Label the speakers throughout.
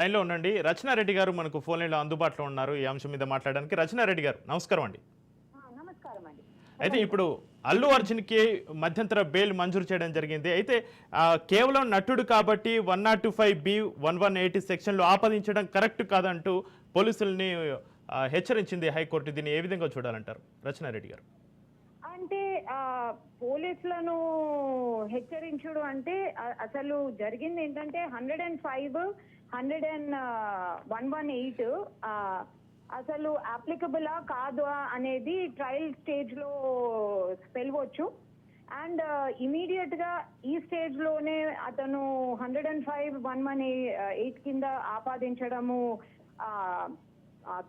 Speaker 1: లైన్‌లో ఉండండి. రచనారెడ్డి గారు మనకు ఫోన్ లైన్‌లో అందుబాటులో ఉన్నారు. ఈ అంశం మీద మాట్లాడడానికి. రచనారెడ్డి గారు నమస్కారం అండి.
Speaker 2: నమస్కారం అండి.
Speaker 1: అయితే
Speaker 2: చెప్పండి
Speaker 1: ఇప్పుడు
Speaker 2: సార్.
Speaker 1: అల్లు అర్జున్‌కి మధ్యంతర బెయిల్ మంజూరు చేయడం జరిగింది. అయితే కేవలం నటుడు కాబట్టి 105(బి), 118 సెక్షన్‌లు ఆపాదించడం కరెక్ట్ కాదంటూ పోలీసుల్ని హెచ్చరించింది హైకోర్టు. దీన్ని ఏ విధంగా చూడాలంటారు? రచనారెడ్డి గారు.
Speaker 2: అంటే పోలీసులను హెచ్చరించుడు అంటే అసలు జరిగింది ఏంటంటే 105, 118 అసలు అప్లికబులా కాదా అనేది ట్రయల్ స్టేజ్ లో తెలియవచ్చు. అండ్ ఇమీడియట్ గా ఈ స్టేజ్ లోనే అతను 105, 118 కింద ఆపాదించడము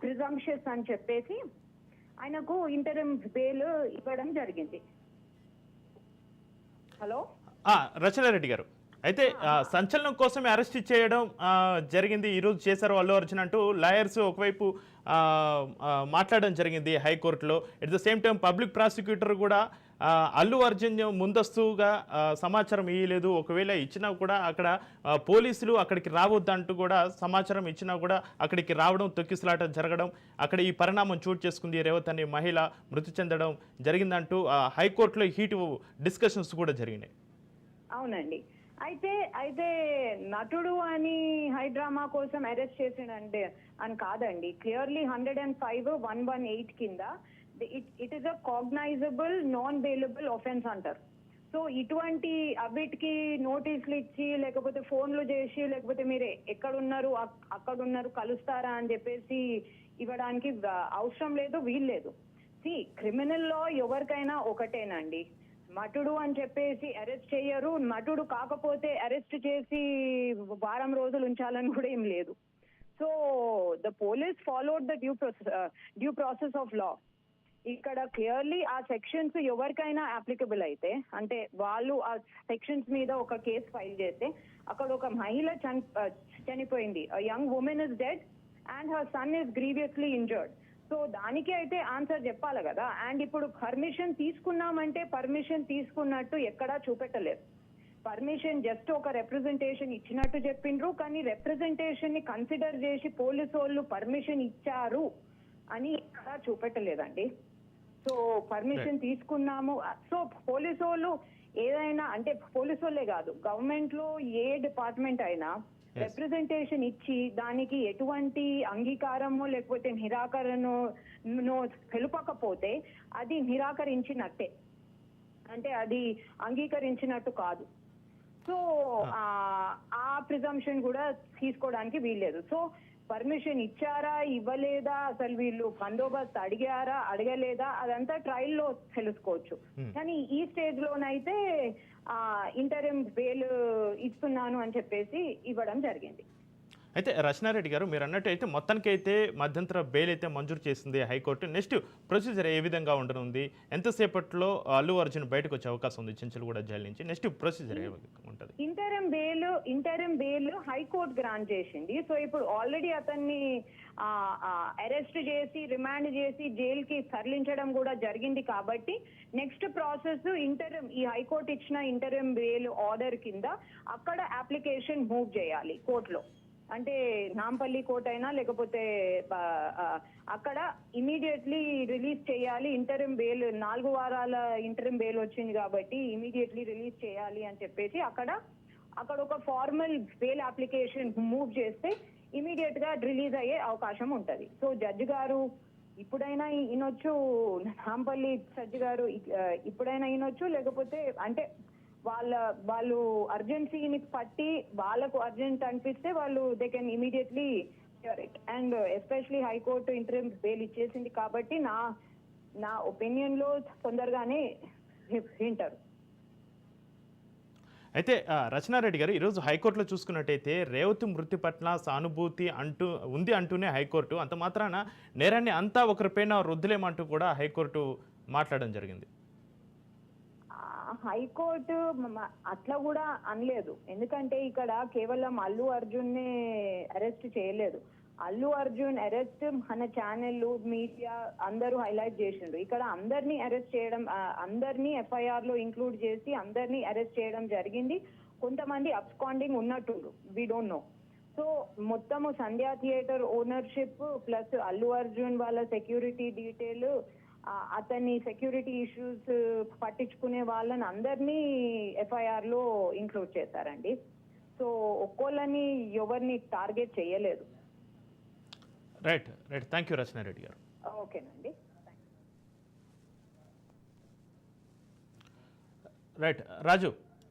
Speaker 2: ప్రిజంప్షియస్ అని చెప్పేసి ఆయనకు ఇంటరిమ్ బెయిల్ ఇవ్వడం జరిగింది. హలో
Speaker 1: రచనారెడ్డి గారు. అయితే సంచలనం కోసమే అరెస్ట్ చేయడం జరిగింది. ఈరోజు చేశారు అల్లు అర్జున్ అంటూ లాయర్స్ ఒకవైపు మాట్లాడడం జరిగింది హైకోర్టులో. At the same time public prosecutor కూడా అల్లు అర్జున్ ముందస్తుగా సమాచారం ఇవ్వలేదు, ఒకవేళ ఇచ్చినా కూడా అక్కడ పోలీసులు అక్కడికి రావద్దంటూ కూడా సమాచారం ఇచ్చినా కూడా అక్కడికి రావడం, తొక్కిసలాట జరగడం, అక్కడ ఈ పరిణామం చోటు చేసుకుంది. రేవత్ అనే మహిళ మృతి చెందడం జరిగిందంటూ హైకోర్టులో హీట్ డిస్కషన్స్ కూడా జరిగినాయి.
Speaker 2: అవునండి. అయితే నటుడు అని హైడ్రామా కోసం అరెస్ట్ చేసిండంటే అని కాదండి. క్లియర్లీ 105, 118 కింద it is a cognisable non bailable offence అంటారు. సో ఇటువంటి అవిటికి నోటీసులు ఇచ్చి లేకపోతే ఫోన్లు చేసి లేకపోతే మీరు ఎక్కడున్నారు అక్కడున్నారు కలుస్తారా అని చెప్పేసి ఇవ్వడానికి అవసరం లేదు, వీల్లేదు. క్రిమినల్ లా ఎవరికైనా ఒకటేనండి. నటుడు అని చెప్పేసి అరెస్ట్ చేయరు, నటుడు కాకపోతే అరెస్ట్ చేసి వారం రోజులు ఉంచాలని కూడా ఏం లేదు. So the police followed the due process of law. ఇక్కడ క్లియర్లీ ఆ సెక్షన్స్ ఎవరికైనా అప్లికబుల్ అయితే, అంటే వాళ్ళు ఆ సెక్షన్స్ మీద ఒక కేసు ఫైల్ చేస్తే అక్కడ ఒక మహిళ చనిపోయింది, young women is dead and her son is grievously injured. So దానికి అయితే ఆన్సర్ చెప్పాలి కదా. అండ్ ఇప్పుడు పర్మిషన్ తీసుకున్నామంటే పర్మిషన్ తీసుకున్నట్టు ఎక్కడా చూపెట్టలేదు. పర్మిషన్ జస్ట్ ఒక రిప్రజెంటేషన్ ఇచ్చినట్టు చెప్పిండ్రు, కానీ రిప్రజెంటేషన్ ని కన్సిడర్ చేసి పోలీసు వాళ్ళు పర్మిషన్ ఇచ్చారు అని ఎక్కడా చూపెట్టలేదండి. సో పర్మిషన్ తీసుకున్నాము. సో పోలీసు వాళ్ళు ఏదైనా అంటే పోలీసు వాళ్ళే కాదు, గవర్నమెంట్ లో ఏ డిపార్ట్మెంట్ అయినా రిప్రజెంటేషన్ ఇచ్చి దానికి ఎటువంటి అంగీకారమో లేకపోతే నిరాకరణో తెలుపకపోతే అది నిరాకరించినట్టే, అంటే అది అంగీకరించినట్టు కాదు. సో ఆ ప్రిజంప్షన్ కూడా తీసుకోవడానికి వీల్లేదు. సో పర్మిషన్ ఇచ్చారా ఇవ్వలేదా, అసలు వీళ్ళు బందోబస్తు అడిగారా అడగలేదా, అదంతా ట్రయల్ లో తెలుసుకోవచ్చు. కానీ ఈ స్టేజ్ లోనైతే ఇంటరిమ్ బెయిల్ ఇస్తున్నాను అని చెప్పేసి ఇవ్వడం జరిగింది.
Speaker 1: అయితే రచనారెడ్డి గారు, మీరు అన్నట్టు అయితే మొత్తానికి అయితే మధ్యంతర బెయిల్ అయితే మంజూరు చేసింది హైకోర్టు. నెక్స్ట్ ప్రొసీజర్ ఏ విధంగా ఉండనుంది? ఎంతసేపట్లో అల్లు అర్జున్ బయటకు వచ్చే అవకాశం ఉంది చెంచల్గూడ జైలు నుంచి? నెక్స్ట్ ప్రొసీజర్ ఏ ఉంటుంది?
Speaker 2: ఇంటరిమ్ బెయిల్ హైకోర్టు గ్రాంట్ చేసింది. సో ఇప్పుడు ఆల్రెడీ అతన్ని అరెస్ట్ చేసి రిమాండ్ చేసి జైలుకి తరలించడం కూడా జరిగింది. కాబట్టి నెక్స్ట్ ప్రాసెస్ ఈ హైకోర్టు ఇచ్చిన ఇంటరిమ్ బెయిల్ ఆర్డర్ కింద అక్కడ అప్లికేషన్ మూవ్ చేయాలి కోర్టులో. అంటే నాంపల్లి కోర్ట్ అయినా లేకపోతే అక్కడ ఇమీడియట్లీ రిలీజ్ చేయాలి. ఇంటరిమ్ బెయిల్ 4 వారాల ఇంటరిమ్ బెయిల్ వచ్చింది కాబట్టి ఇమీడియట్లీ రిలీజ్ చేయాలి అని చెప్పేసి అక్కడ ఒక ఫార్మల్ బెయిల్ అప్లికేషన్ మూవ్ చేస్తే ఇమీడియట్ గా రిలీజ్ అయ్యే అవకాశం ఉంటది. సో జడ్జి గారు ఇప్పుడైనా నాంపల్లి జడ్జి గారు ఇప్పుడైనా వినొచ్చు, లేకపోతే అంటే వాళ్ళు అర్జెన్సీని పట్టి వాళ్ళకు అర్జెంట్ అనిపిస్తే వాళ్ళు they can immediately here it. And especially high court interim bail ఇచ్చేసింది కాబట్టి నా ఒపీనియన్ లో తొందరగానే వింటారు.
Speaker 1: అయితే రచనారెడ్డి గారు, ఈరోజు హైకోర్టులో చూసుకున్నట్టయితే రేవతి మృతి పట్ల సానుభూతి అంటూనే హైకోర్టు అంత మాత్రాన నేరాన్ని అంతా ఒకరిపైన రుద్దులేమంటూ కూడా హైకోర్టు మాట్లాడడం జరిగింది.
Speaker 2: హైకోర్టు అట్లా కూడా అనలేదు. ఎందుకంటే ఇక్కడ కేవలం అల్లు అర్జున్ నే అరెస్ట్ చేయలేదు. అల్లు అర్జున్ అరెస్ట్ మన ఛానళ్ళు మీడియా అందరూ హైలైట్ చేసిండ్రు. ఇక్కడ అందరినీ అరెస్ట్ చేయడం, అందరినీ ఎఫ్ఐఆర్ లో ఇంక్లూడ్ చేసి అందరినీ అరెస్ట్ చేయడం జరిగింది. కొంతమంది అబ్స్కాండింగ్ ఉన్నట్టు వి డోంట్ నో. సో మొత్తము Sandhya theatre ownership plus Allu Arjun వాళ్ళ సెక్యూరిటీ డీటెయిల్, అతని సెక్యూరిటీ ఇష్యూస్ పట్టించుకునే వాళ్ళని అందరినీ ఎఫ్ఐఆర్ లో ఇంక్లూడ్ చేశారండి. సో ఒక్కోళ్ళని ఎవరిని టార్గెట్ చేయలేదు.
Speaker 1: Right right, thank you Rachana Reddy గారు.
Speaker 2: ఓకేనండి.
Speaker 1: రైట్ రాజు.